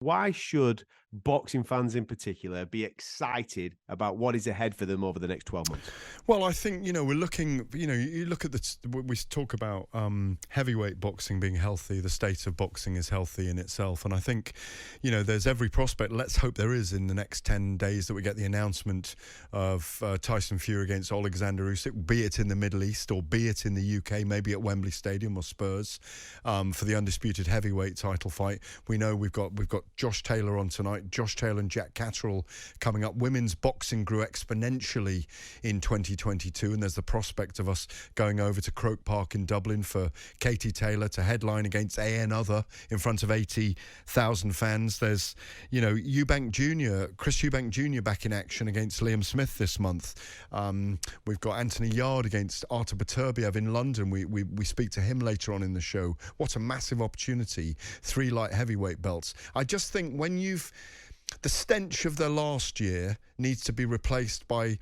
Why should boxing fans in particular be excited about what is ahead for them over the next 12 months? Well, I think, we're looking, you look at we talk about heavyweight boxing being healthy, the state of boxing is healthy in itself. And I think, there's every prospect, let's hope there is in the next 10 days that we get the announcement of Tyson Fury against Alexander Usyk, be it in the Middle East or be it in the UK, maybe at Wembley Stadium or Spurs, for the undisputed heavyweight title fight. We know we've got Josh Taylor on tonight. Josh Taylor and Jack Catterall coming up. Women's boxing grew exponentially in 2022, and there's the prospect of us going over to Croke Park in Dublin for Katie Taylor to headline against ANother in front of 80,000 fans. There's, Eubank Jr., Chris Eubank Jr. back in action against Liam Smith this month. We've got Anthony Yard against Artur Beterbiev in London. We speak to him later on in the show. What a massive opportunity. 3 light heavyweight belts. I just think the stench of the last year needs to be replaced by,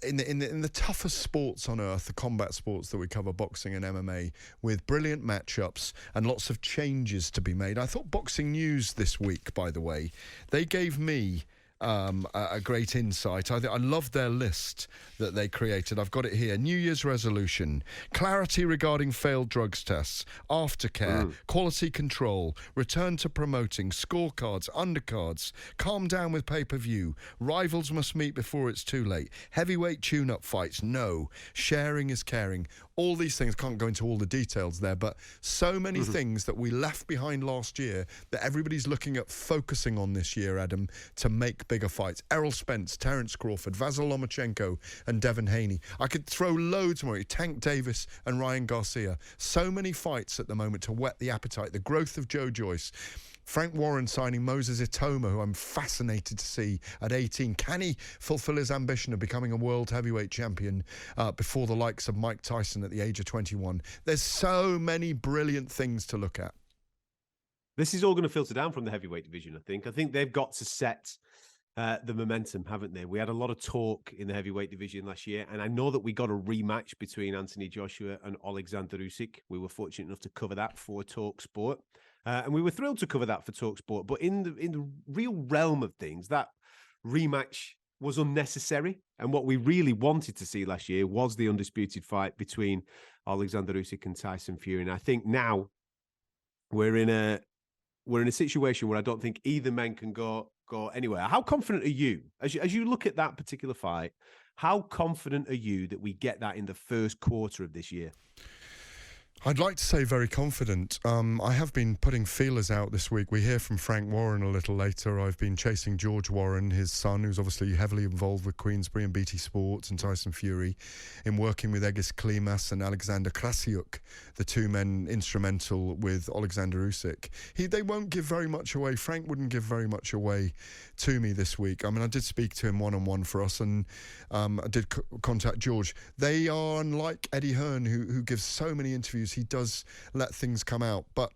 in the toughest sports on earth, the combat sports that we cover, boxing and MMA, with brilliant matchups and lots of changes to be made. I thought Boxing News this week, by the way, they gave me a great insight. I love their list that they created. I've got it here. New Year's resolution: clarity regarding failed drugs tests, aftercare, quality control, return to promoting, scorecards, undercards, calm down with pay-per-view, rivals must meet before it's too late, heavyweight tune-up fights, no, sharing is caring. All these things, can't go into all the details there, but so many things that we left behind last year that everybody's looking at focusing on this year, Adam, to make bigger fights. Errol Spence, Terence Crawford, Vasyl Lomachenko and Devin Haney. I could throw loads more. Tank Davis and Ryan Garcia. So many fights at the moment to whet the appetite. The growth of Joyce. Frank Warren signing Moses Itoma, who I'm fascinated to see at 18. Can he fulfill his ambition of becoming a world heavyweight champion before the likes of Mike Tyson at the age of 21? There's so many brilliant things to look at. This is all going to filter down from the heavyweight division, I think. I think they've got to set the momentum, haven't they? We had a lot of talk in the heavyweight division last year, and I know that we got a rematch between Anthony Joshua and Alexander Usyk. We were fortunate enough to cover that for talkSPORT. And we were thrilled to cover that for talkSPORT. But in the real realm of things, that rematch was unnecessary. And what we really wanted to see last year was the undisputed fight between Alexander Usyk and Tyson Fury. And I think now we're in a situation where I don't think either men can go anywhere. How confident are you, as you look at that particular fight, how confident are you that we get that in the first quarter of this year? I'd like to say very confident. I have been putting feelers out this week. We hear from Frank Warren a little later. I've been chasing George Warren, his son, who's obviously heavily involved with Queensberry and BT Sports and Tyson Fury, in working with Egis Klimas and Alexander Krasiuk, the two men instrumental with Alexander Usyk. They won't give very much away. Frank wouldn't give very much away to me this week. I mean, I did speak to him one-on-one for us, and I did contact George. They are unlike Eddie Hearn, who gives so many interviews. He does let things come out, but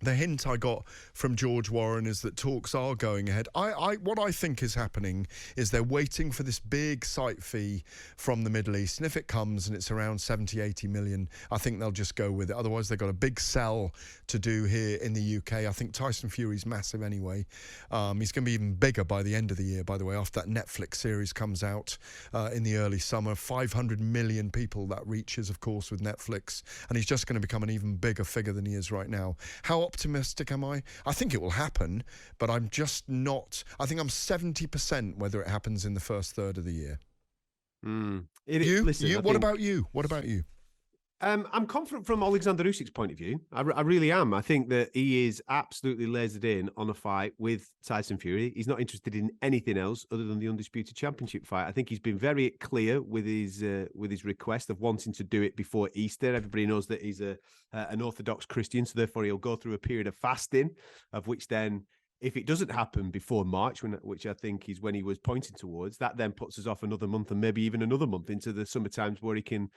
the hint I got from George Warren is that talks are going ahead. What I think is happening is they're waiting for this big site fee from the Middle East, and if it comes and it's around 70, 80 million, I think they'll just go with it. Otherwise, they've got a big sell to do here in the UK. I think Tyson Fury's massive anyway. He's going to be even bigger by the end of the year, by the way, after that Netflix series comes out in the early summer. 500 million people that reaches, of course, with Netflix, and he's just going to become an even bigger figure than he is right now. How optimistic am I? I think it will happen, but I'm just not. I think I'm 70% whether it happens in the first third of the year. What about you? What about you? I'm confident from Alexander Usyk's point of view. I really am. I think that he is absolutely lasered in on a fight with Tyson Fury. He's not interested in anything else other than the undisputed championship fight. I think he's been very clear with his request of wanting to do it before Easter. Everybody knows that he's an Orthodox Christian, so therefore he'll go through a period of fasting, of which then, if it doesn't happen before March, which I think is when he was pointing towards, that then puts us off another month and maybe even another month into the summer times where he can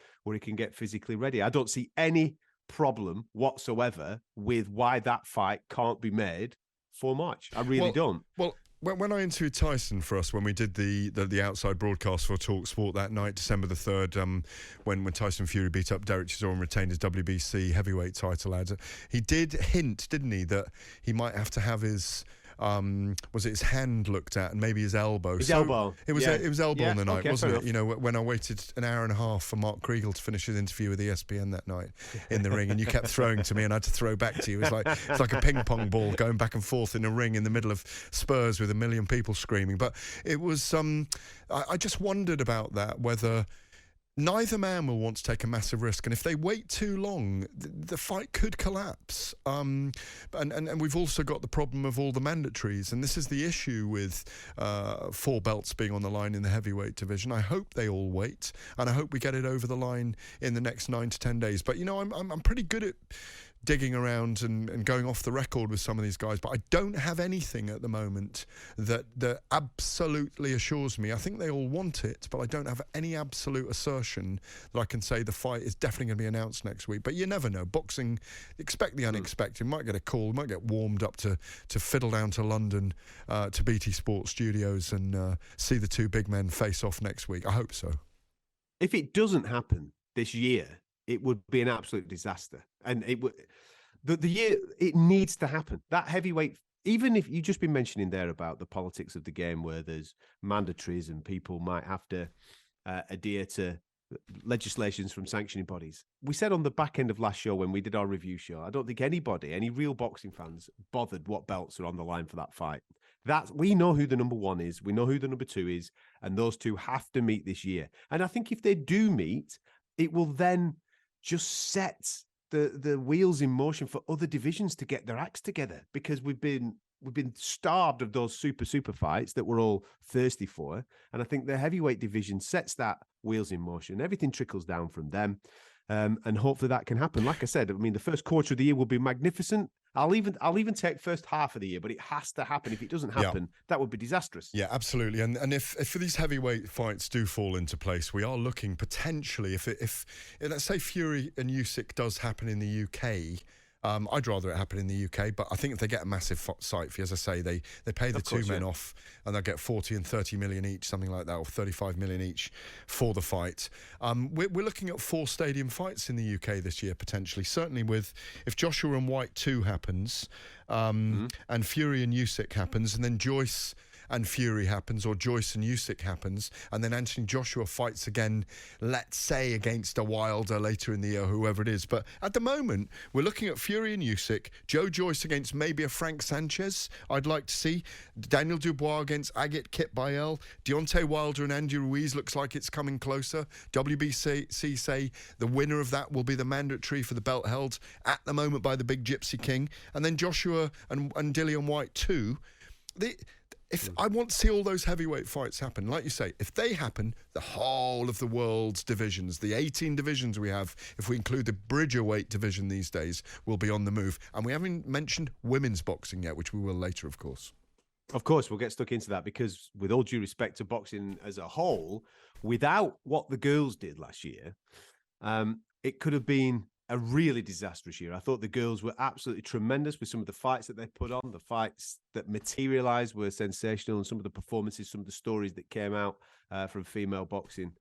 get physically ready. I don't see any problem whatsoever with why that fight can't be made for March. I really don't. Well, when I interviewed Tyson for us, when we did the outside broadcast for talkSPORT that night, December the 3rd, when Tyson Fury beat up Derek Chisora and retained his WBC heavyweight title, he did hint, didn't he, that he might have to have his was it his hand looked at and maybe his elbow? His elbow. It was elbow on the night, wasn't it? You know, when I waited an hour and a half for Mark Kriegel to finish his interview with ESPN that night in the ring, and you kept throwing to me, and I had to throw back to you. It's like a ping pong ball going back and forth in a ring in the middle of Spurs with a million people screaming. But it was, I just wondered about that, whether neither man will want to take a massive risk, and if they wait too long, the fight could collapse. And we've also got the problem of all the mandatories, and this is the issue with 4 belts being on the line in the heavyweight division. I hope they all wait, and I hope we get it over the line in the next 9 to 10 days. But you know, I'm pretty good at digging around and going off the record with some of these guys, but I don't have anything at the moment that absolutely assures me. I think they all want it, but I don't have any absolute assertion that I can say the fight is definitely going to be announced next week. But you never know. Boxing, expect the unexpected. Might get a call, might get warmed up to fiddle down to London to BT Sports Studios and see the 2 big men face off next week. I hope so. If it doesn't happen this year, it would be an absolute disaster. And it would, the year, it needs to happen. That heavyweight, even if you've just been mentioning there about the politics of the game where there's mandatories and people might have to adhere to legislations from sanctioning bodies. We said on the back end of last show when we did our review show, I don't think anybody, any real boxing fans, bothered what belts are on the line for that fight. We know who the number 1 is, we know who the number 2 is, and those 2 have to meet this year. And I think if they do meet, it will then just set the wheels in motion for other divisions to get their acts together, because we've been starved of those super fights that we're all thirsty for. And I think the heavyweight division sets that wheels in motion. Everything trickles down from them. And hopefully that can happen. Like I said, I mean, the first quarter of the year will be magnificent. I'll even take first half of the year, but it has to happen. If it doesn't happen, that would be disastrous. Yeah, absolutely. And if these heavyweight fights do fall into place, we are looking potentially, if let's say Fury and Usyk does happen in the UK. I'd rather it happen in the UK, but I think if they get a massive site fee, as I say, they pay the 2 men off, and they'll get 40 and 30 million each, something like that, or 35 million each for the fight. We're looking at 4 stadium fights in the UK this year, potentially. Certainly if Joshua and White 2 happens, and Fury and Usyk happens, and then Joyce and Fury happens, or Joyce and Usyk happens, and then Anthony Joshua fights again, let's say against a Wilder later in the year, whoever it is. But at the moment, we're looking at Fury and Usyk, Joe Joyce against maybe a Frank Sanchez, I'd like to see, Daniel Dubois against Agit Kitbayel, Deontay Wilder and Andy Ruiz looks like it's coming closer. WBC say the winner of that will be the mandatory for the belt held at the moment by the Big Gypsy King, and then Joshua and Dillian White too. If I want to see all those heavyweight fights happen, like you say, if they happen, the whole of the world's divisions, the 18 divisions we have, if we include the Bridgerweight division these days, will be on the move. And we haven't mentioned women's boxing yet, which we will later, of course. Of course, we'll get stuck into that, because with all due respect to boxing as a whole, without what the girls did last year, it could have been a really disastrous year. I thought the girls were absolutely tremendous with some of the fights that they put on. The fights that materialized were sensational, and some of the performances, some of the stories that came out from female boxing